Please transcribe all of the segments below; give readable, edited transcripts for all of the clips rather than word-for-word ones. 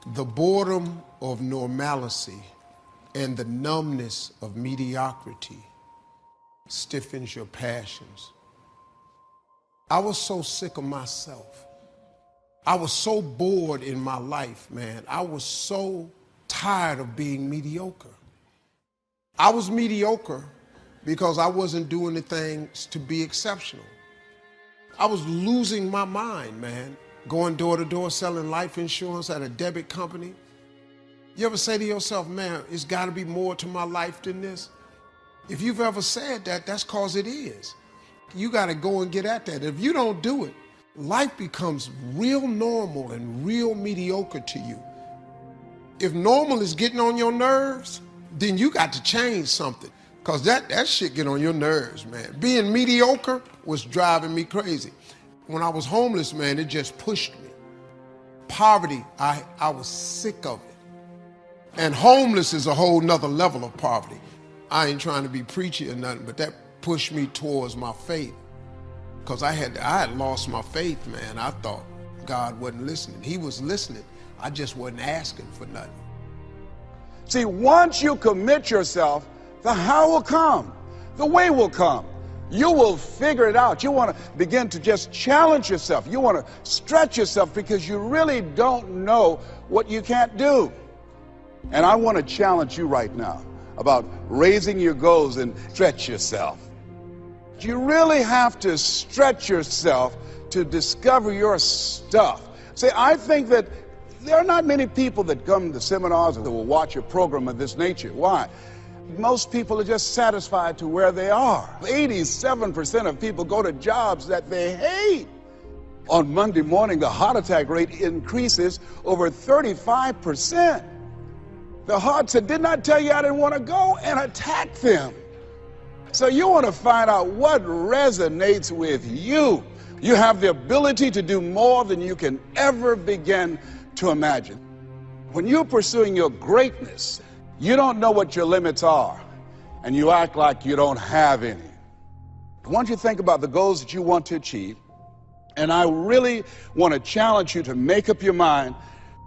The boredom of normalcy and the numbness of mediocrity stiffens your passions. I was so sick of myself. I was so bored in my life, man. I was so tired of being mediocre. I was mediocre because I wasn't doing the things to be exceptional. I was losing my mind, man. Going door to door selling life insurance at a debit company. You ever say to yourself, man, it's got to be more to my life than this? If you've ever said that, that's because it is. You got to go and get at that. If you don't do it, life becomes real normal and real mediocre to you. If normal is getting on your nerves, then you got to change something, because that shit get on your nerves, man. Being mediocre was driving me crazy. When I was homeless, man, it just pushed me. Poverty, I was sick of it. And homeless is a whole nother level of poverty. I ain't trying to be preachy or nothing, but that pushed me towards my faith. Because I had lost my faith, man. I thought God wasn't listening. He was listening. I just wasn't asking for nothing. See, once you commit yourself, the how will come. The way will come. You will figure it out. You want to begin to just challenge yourself. You want to stretch yourself because you really don't know what you can't do. And I want to challenge you right now about raising your goals and stretch yourself. You really have to stretch yourself to discover your stuff. See, I think that there are not many people that come to seminars that will watch a program of this nature. Why? Most people are just satisfied to where they are. 87% of people go to jobs that they hate. On Monday morning, the heart attack rate increases over 35%. The heart said, didn't I tell you I didn't want to go? And attack them. So you want to find out what resonates with you. You have the ability to do more than you can ever begin to imagine. When you're pursuing your greatness, you don't know what your limits are, and you act like you don't have any. I want you to think about the goals that you want to achieve, and I really want to challenge you to make up your mind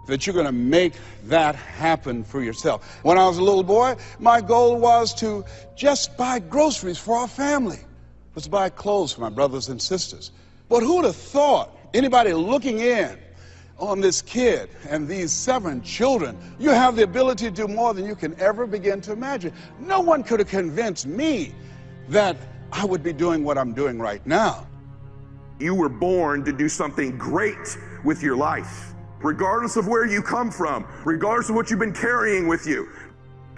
that you're going to make that happen for yourself. When I was a little boy, my goal was to just buy groceries for our family. It was to buy clothes for my brothers and sisters. But who would have thought, anybody looking in on this kid and these 7 children, you have the ability to do more than you can ever begin to imagine. No one could have convinced me that I would be doing what I'm doing right now. You were born to do something great with your life, regardless of where you come from, regardless of what you've been carrying with you.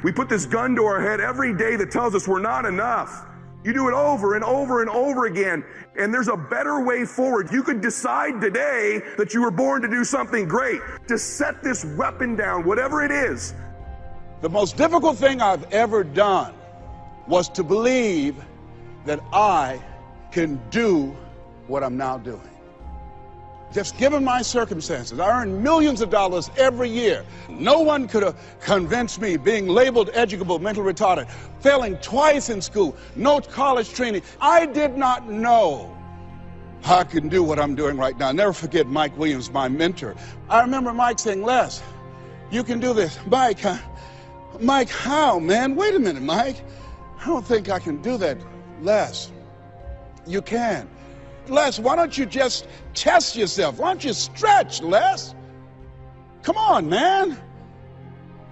We put this gun to our head every day that tells us we're not enough. You do it over and over and over again, and there's a better way forward. You could decide today that you were born to do something great, to set this weapon down, whatever it is. The most difficult thing I've ever done was to believe that I can do what I'm now doing. Just given my circumstances, I earn millions of dollars every year. No one could have convinced me, being labeled educable, mental retarded, failing twice in school, no college training. I did not know I can do what I'm doing right now. I'll never forget Mike Williams, my mentor. I remember Mike saying, Les, you can do this. Mike, Mike, how, man? Wait a minute, Mike. I don't think I can do that. Les, you can. Les, why don't you just test yourself? Why don't you stretch, Les? Come on, man.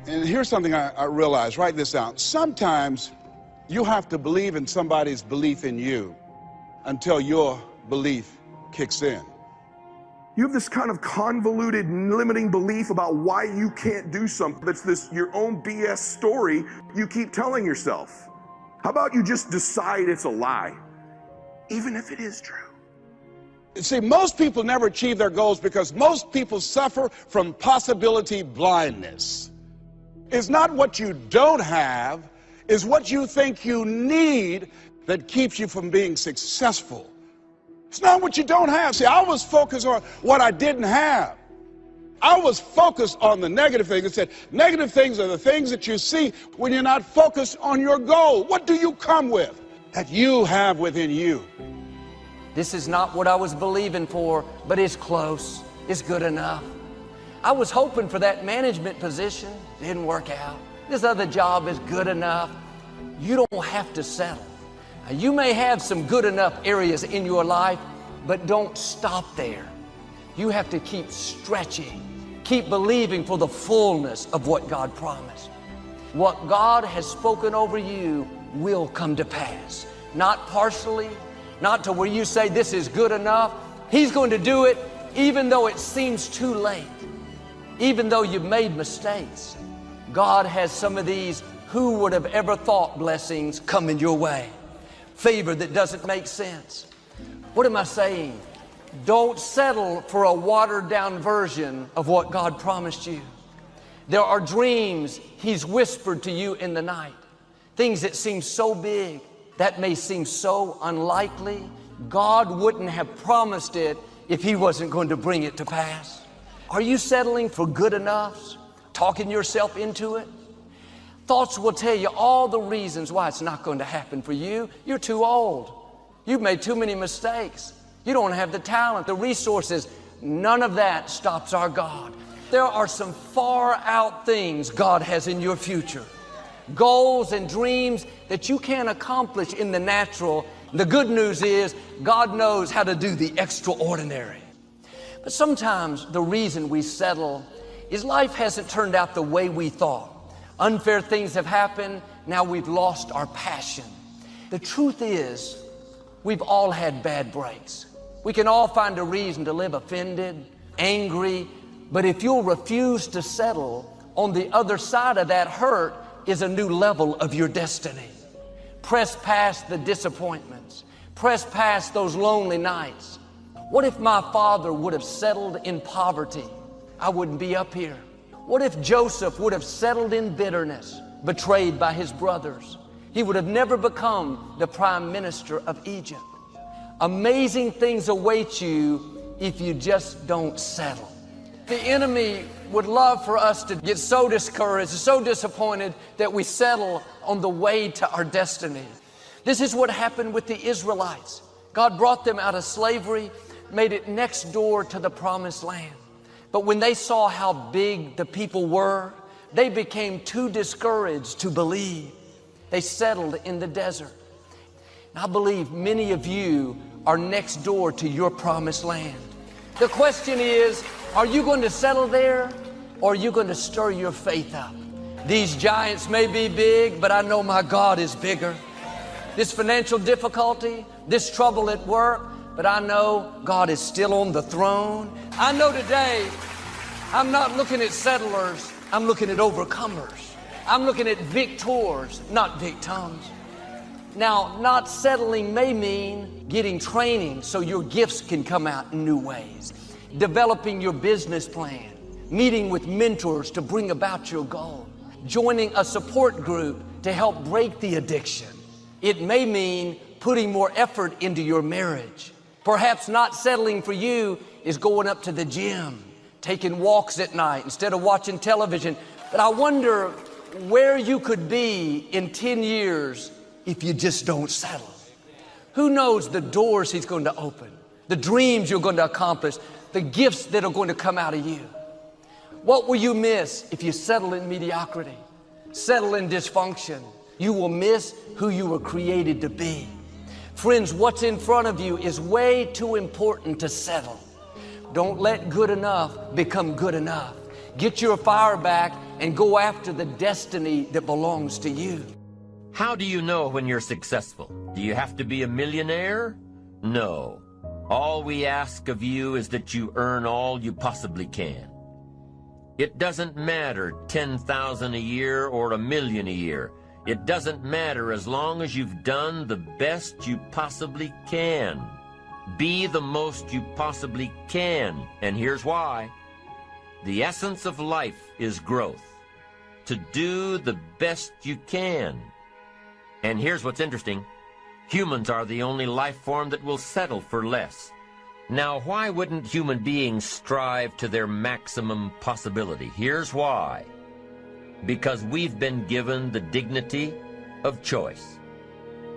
And here's something I realized. Write this down. Sometimes you have to believe in somebody's belief in you until your belief kicks in. You have this kind of convoluted, limiting belief about why you can't do something. That's this your own BS story you keep telling yourself. How about you just decide it's a lie, even if it is true? See, most people never achieve their goals because most people suffer from possibility blindness. It's not what you don't have, it's what you think you need that keeps you from being successful. It's not what you don't have. See, I was focused on what I didn't have. I was focused on the negative things. It said, negative things are the things that you see when you're not focused on your goal. What do you come with that you have within you? This is not what I was believing for, but it's close. It's good enough. I was hoping for that management position. Didn't work out. This other job is good enough. You don't have to settle. Now, you may have some good enough areas in your life, but don't stop there. You have to keep stretching, keep believing for the fullness of what God promised. What God has spoken over you will come to pass. Not partially, not to where you say this is good enough. He's going to do it even though it seems too late, even though you've made mistakes. God has some of these who would have ever thought blessings coming your way. Favor that doesn't make sense. What am I saying? Don't settle for a watered down version of what God promised you. There are dreams He's whispered to you in the night. Things that seem so big, that may seem so unlikely. God wouldn't have promised it if He wasn't going to bring it to pass. Are you settling for good enoughs? Talking yourself into it? Thoughts will tell you all the reasons why it's not going to happen for you. You're too old. You've made too many mistakes. You don't have the talent, the resources. None of that stops our God. There are some far out things God has in your future. Goals and dreams that you can't accomplish in the natural. The good news is God knows how to do the extraordinary. But sometimes the reason we settle is life hasn't turned out the way we thought. Unfair things have happened. Now we've lost our passion. The truth is, we've all had bad breaks. We can all find a reason to live offended, angry, but if you'll refuse to settle, on the other side of that hurt is a new level of your destiny. Press past the disappointments. Press past those lonely nights. What if my father would have settled in poverty? I wouldn't be up here. What if Joseph would have settled in bitterness, betrayed by his brothers? He would have never become the prime minister of Egypt. Amazing things await you if you just don't settle. The enemy would love for us to get so discouraged, so disappointed that we settle on the way to our destiny. This is what happened with the Israelites. God brought them out of slavery, made it next door to the promised land. But when they saw how big the people were, they became too discouraged to believe. They settled in the desert. And I believe many of you are next door to your promised land. The question is, are you going to settle there, or are you going to stir your faith up? These giants may be big, but I know my God is bigger. This financial difficulty, this trouble at work, but I know God is still on the throne. I know today I'm not looking at settlers, I'm looking at overcomers. I'm looking at victors, not victims. Now, not settling may mean getting training so your gifts can come out in new ways, developing your business plan, meeting with mentors to bring about your goal, joining a support group to help break the addiction. It may mean putting more effort into your marriage. Perhaps not settling for you is going up to the gym, taking walks at night instead of watching television. But I wonder where you could be in 10 years if you just don't settle. Who knows the doors He's going to open, the dreams you're going to accomplish, the gifts that are going to come out of you. What will you miss if you settle in mediocrity, settle in dysfunction? You will miss who you were created to be. Friends, what's in front of you is way too important to settle. Don't let good enough become good enough. Get your fire back and go after the destiny that belongs to you. How do you know when you're successful? Do you have to be a millionaire? No. All we ask of you is that you earn all you possibly can. It doesn't matter 10,000 a year or $1 million a year. It doesn't matter as long as you've done the best you possibly can. Be the most you possibly can, and here's why. The essence of life is growth. To do the best you can. And here's what's interesting. Humans are the only life form that will settle for less. Now, why wouldn't human beings strive to their maximum possibility? Here's why. Because we've been given the dignity of choice.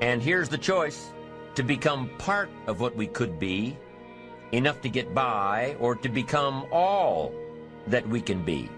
And here's the choice: to become part of what we could be, enough to get by, or to become all that we can be.